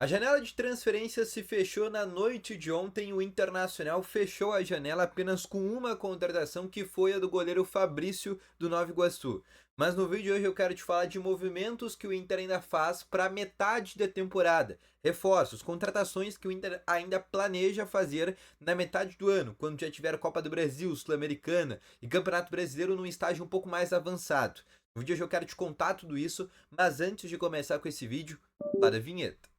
A janela de transferência se fechou na noite de ontem. O Internacional fechou a janela apenas com uma contratação, que foi a do goleiro Fabrício do Nova Iguaçu. Mas no vídeo de hoje eu quero te falar de movimentos que o Inter ainda faz para metade da temporada. Reforços, contratações que o Inter ainda planeja fazer na metade do ano, quando já tiver Copa do Brasil, Sul-Americana e Campeonato Brasileiro num estágio um pouco mais avançado. No vídeo de hoje eu quero te contar tudo isso, mas antes de começar com esse vídeo, para a vinheta.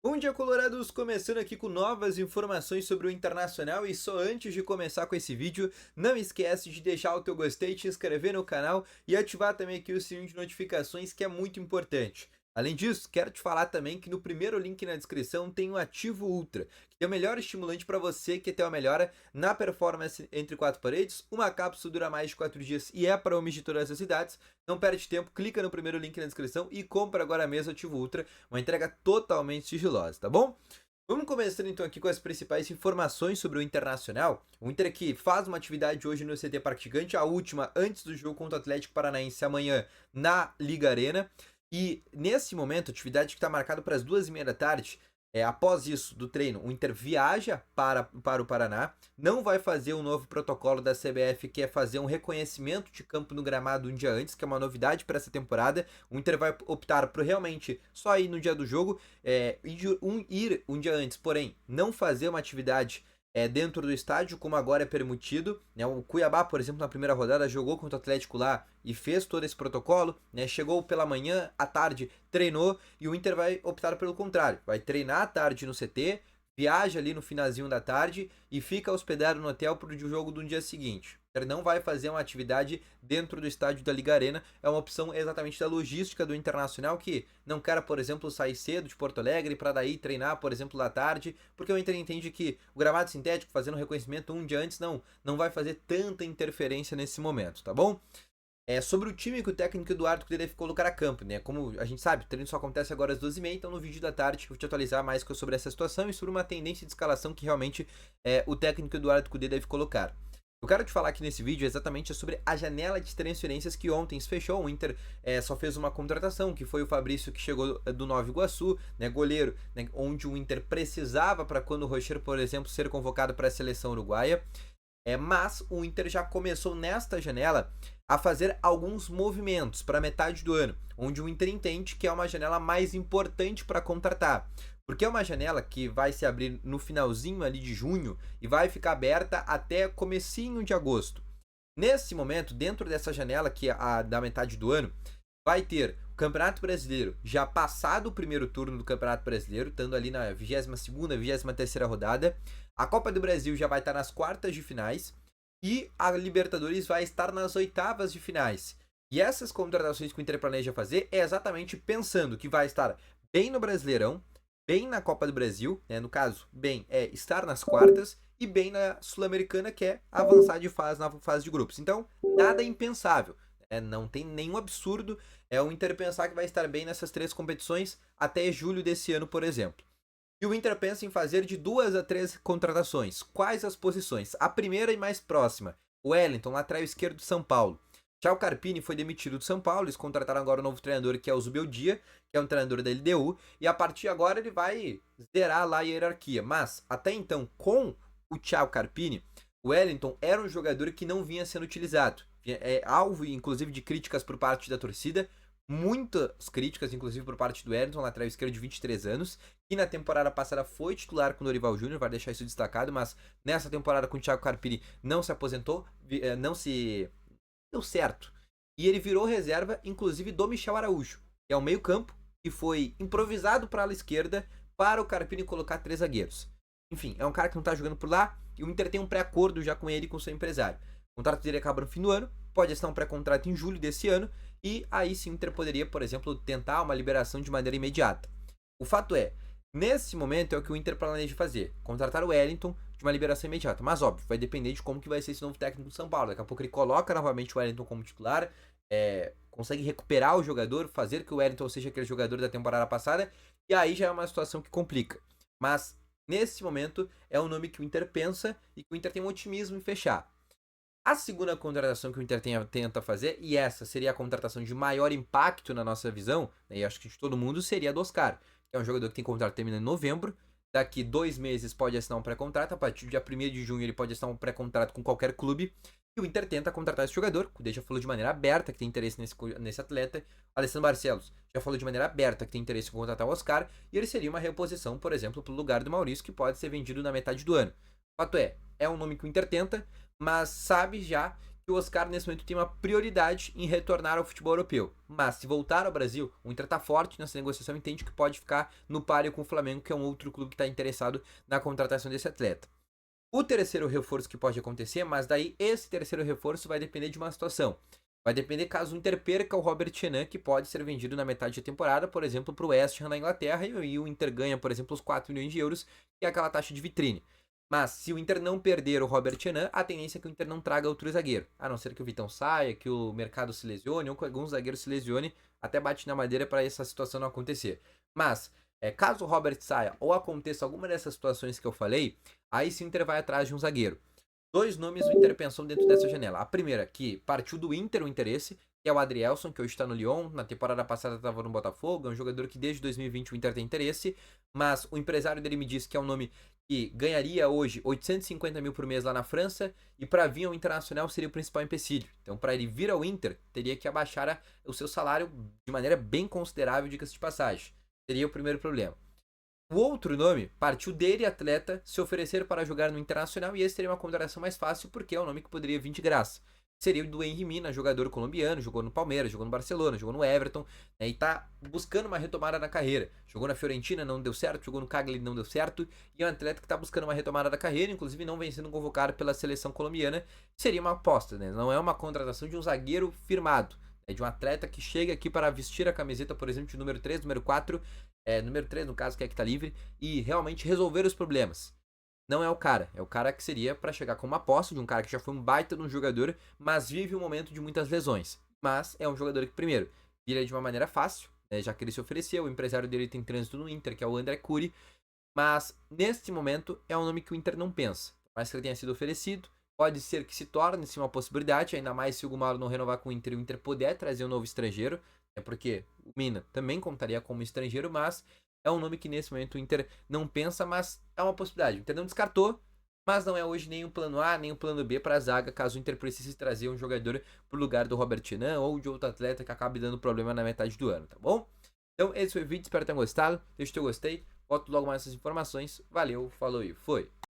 Bom dia, colorados! Começando aqui com novas informações sobre o Internacional, e só antes de começar com esse vídeo, não esquece de deixar o teu gostei, te inscrever no canal e ativar também aqui o sininho de notificações, que é muito importante. Além disso, quero te falar também que no primeiro link na descrição tem o Ativo Ultra, que é o melhor estimulante para você que tem uma melhora na performance entre quatro paredes. Uma cápsula dura mais de 4 dias e é para homens de todas as idades. Não perde tempo, clica no primeiro link na descrição e compra agora mesmo o Ativo Ultra, uma entrega totalmente sigilosa, tá bom? Vamos começando então aqui com as principais informações sobre o Internacional. O Inter aqui faz uma atividade hoje no CT Parque Gigante, a última antes do jogo contra o Atlético Paranaense amanhã na Liga Arena. E nesse momento, a atividade que está marcada para as 2h30 da tarde, após isso do treino, o Inter viaja para o Paraná, não vai fazer um novo protocolo da CBF, que é fazer um reconhecimento de campo no gramado um dia antes, que é uma novidade para essa temporada. O Inter vai optar por realmente só ir no dia do jogo, ir um dia antes, porém não fazer uma atividade dentro do estádio, como agora é permitido, né? O Cuiabá, por exemplo, na primeira rodada jogou contra o Atlético lá e fez todo esse protocolo, né? Chegou pela manhã, à tarde treinou, e o Inter vai optar pelo contrário, vai treinar à tarde no CT, viaja ali no finalzinho da tarde e fica hospedado no hotel para o jogo do dia seguinte. O Inter não vai fazer uma atividade dentro do estádio da Liga Arena, é uma opção exatamente da logística do Internacional, que não quer, por exemplo, sair cedo de Porto Alegre para daí treinar, por exemplo, da tarde, porque o Inter entende que o gramado sintético, fazendo reconhecimento um dia antes, não vai fazer tanta interferência nesse momento, tá bom? Sobre o time que o técnico Eduardo Cudê deve colocar a campo, né? Como a gente sabe, o treino só acontece agora às 12h30, então no vídeo da tarde eu vou te atualizar mais sobre essa situação e sobre uma tendência de escalação que realmente o técnico Eduardo Cudê deve colocar. Eu quero te falar aqui nesse vídeo exatamente sobre a janela de transferências que ontem se fechou. O Inter só fez uma contratação, que foi o Fabrício, que chegou do Nova Iguaçu, né, goleiro, né, onde o Inter precisava para quando o Rocher, por exemplo, ser convocado para a seleção uruguaia. Mas o Inter já começou nesta janela a fazer alguns movimentos para metade do ano, onde o Inter entende que é uma janela mais importante para contratar, porque é uma janela que vai se abrir no finalzinho ali de junho e vai ficar aberta até comecinho de agosto. Nesse momento, dentro dessa janela, que é a da metade do ano, vai ter o Campeonato Brasileiro já passado o primeiro turno do Campeonato Brasileiro, estando ali na 22ª, 23ª rodada. A Copa do Brasil já vai estar nas quartas de finais e a Libertadores vai estar nas oitavas de finais. E essas contratações que o Inter planeja fazer é exatamente pensando que vai estar bem no Brasileirão, bem na Copa do Brasil, né? No caso, bem é estar nas quartas, e bem na Sul-Americana, que é avançar de fase na fase de grupos. Então, nada impensável. Não tem nenhum absurdo o Inter pensar que vai estar bem nessas três competições até julho desse ano, por exemplo. E o Inter pensa em fazer de 2 a 3 contratações. Quais as posições? A primeira e mais próxima, o Wellington, lateral esquerdo do São Paulo. Já o Carpini foi demitido do São Paulo, eles contrataram agora um novo treinador, que é o Zubeldia, que é um treinador da LDU, e a partir de agora ele vai zerar lá a hierarquia. Mas, até então, com o Thiago Carpini, o Wellington era um jogador que não vinha sendo utilizado. É alvo, inclusive, de críticas por parte da torcida, muitas críticas, inclusive, por parte do Wellington, lateral esquerdo de 23 anos, que na temporada passada foi titular com o Dorival Júnior, vai deixar isso destacado, mas nessa temporada com o Thiago Carpini não se aposentou, não se deu certo. E ele virou reserva, inclusive, do Michel Araújo, que é o meio-campo, que foi improvisado para a ala esquerda para o Carpini colocar 3 zagueiros. Enfim, é um cara que não tá jogando por lá, e o Inter tem um pré-acordo já com ele e com o seu empresário. O contrato dele acaba no fim do ano, pode assinar um pré-contrato em julho desse ano, e aí sim o Inter poderia, por exemplo, tentar uma liberação de maneira imediata. O fato é, nesse momento é o que o Inter planeja fazer, contratar o Wellington de uma liberação imediata. Mas óbvio, vai depender de como que vai ser esse novo técnico do São Paulo. Daqui a pouco ele coloca novamente o Wellington como titular, consegue recuperar o jogador, fazer que o Wellington seja aquele jogador da temporada passada, e aí já é uma situação que complica. Mas, nesse momento, é um nome que o Inter pensa e que o Inter tem um otimismo em fechar. A segunda contratação que o Inter tenta fazer, e essa seria a contratação de maior impacto na nossa visão, né, e acho que de todo mundo, seria a do Oscar, que é um jogador que tem contrato terminando em novembro. Daqui 2 meses pode assinar um pré-contrato, a partir do dia 1º de junho ele pode assinar um pré-contrato com qualquer clube. E o Inter tenta contratar esse jogador, o Cudê já falou de maneira aberta que tem interesse nesse atleta. Alessandro Barcelos já falou de maneira aberta que tem interesse em contratar o Oscar, e ele seria uma reposição, por exemplo, para o lugar do Maurício, que pode ser vendido na metade do ano. O fato é um nome que o Inter tenta, mas sabe já que o Oscar nesse momento tem uma prioridade em retornar ao futebol europeu. Mas se voltar ao Brasil, o Inter está forte nessa negociação e entende que pode ficar no páreo com o Flamengo, que é um outro clube que está interessado na contratação desse atleta. O terceiro reforço que pode acontecer, mas daí esse terceiro reforço vai depender de uma situação. Vai depender caso o Inter perca o Robert Renan, que pode ser vendido na metade da temporada, por exemplo, para o West Ham na Inglaterra, e o Inter ganha, por exemplo, os 4 milhões de euros, que é aquela taxa de vitrine. Mas se o Inter não perder o Robert Renan, a tendência é que o Inter não traga outro zagueiro. A não ser que o Vitão saia, que o mercado se lesione, ou que algum zagueiro se lesione, até bate na madeira para essa situação não acontecer. Mas, caso o Robert saia ou aconteça alguma dessas situações que eu falei, aí sim o Inter vai atrás de um zagueiro. 2 nomes o Inter pensou dentro dessa janela. A primeira, que partiu do Inter o interesse, que é o Adrielson, que hoje está no Lyon. Na temporada passada estava no Botafogo. É um jogador que desde 2020 o Inter tem interesse. Mas o empresário dele me disse que é um nome que ganharia hoje 850 mil por mês lá na França. E para vir ao Internacional seria o principal empecilho. Então, para ele vir ao Inter, teria que abaixar o seu salário de maneira bem considerável, diga-se de passagem. Seria o primeiro problema. O outro nome partiu dele, atleta, se oferecer para jogar no Internacional, e esse seria uma contratação mais fácil porque é um nome que poderia vir de graça. Seria o do Henry Mina, jogador colombiano, jogou no Palmeiras, jogou no Barcelona, jogou no Everton, né, e tá buscando uma retomada na carreira. Jogou na Fiorentina, não deu certo, jogou no Cagliari, não deu certo, e é um atleta que tá buscando uma retomada da carreira, inclusive não vem sendo convocado pela seleção colombiana. Seria uma aposta, né? Não é uma contratação de um zagueiro firmado, é de um atleta que chega aqui para vestir a camiseta, por exemplo, de número 3, número 4, número 3 no caso, que é que tá livre, e realmente resolver os problemas. Não é o cara que seria para chegar com uma aposta de um cara que já foi um baita de um jogador, mas vive um momento de muitas lesões. Mas é um jogador que, primeiro, vira de uma maneira fácil, né, já que ele se ofereceu, o empresário dele tem trânsito no Inter, que é o André Curi, mas neste momento é um nome que o Inter não pensa. Por mais que ele tenha sido oferecido, pode ser que se torne-se uma possibilidade, ainda mais se o Gumaro não renovar com o Inter e o Inter puder trazer um novo estrangeiro, é porque o Mina também contaria como estrangeiro, mas é um nome que nesse momento o Inter não pensa, mas é uma possibilidade. O Inter não descartou, mas não é hoje nem o plano A, nem o plano B para a zaga, caso o Inter precise trazer um jogador para o lugar do Robert Renan ou de outro atleta que acabe dando problema na metade do ano, tá bom? Então esse foi o vídeo, espero que tenham gostado, deixa o teu gostei, volto logo mais essas informações, valeu, falou e foi!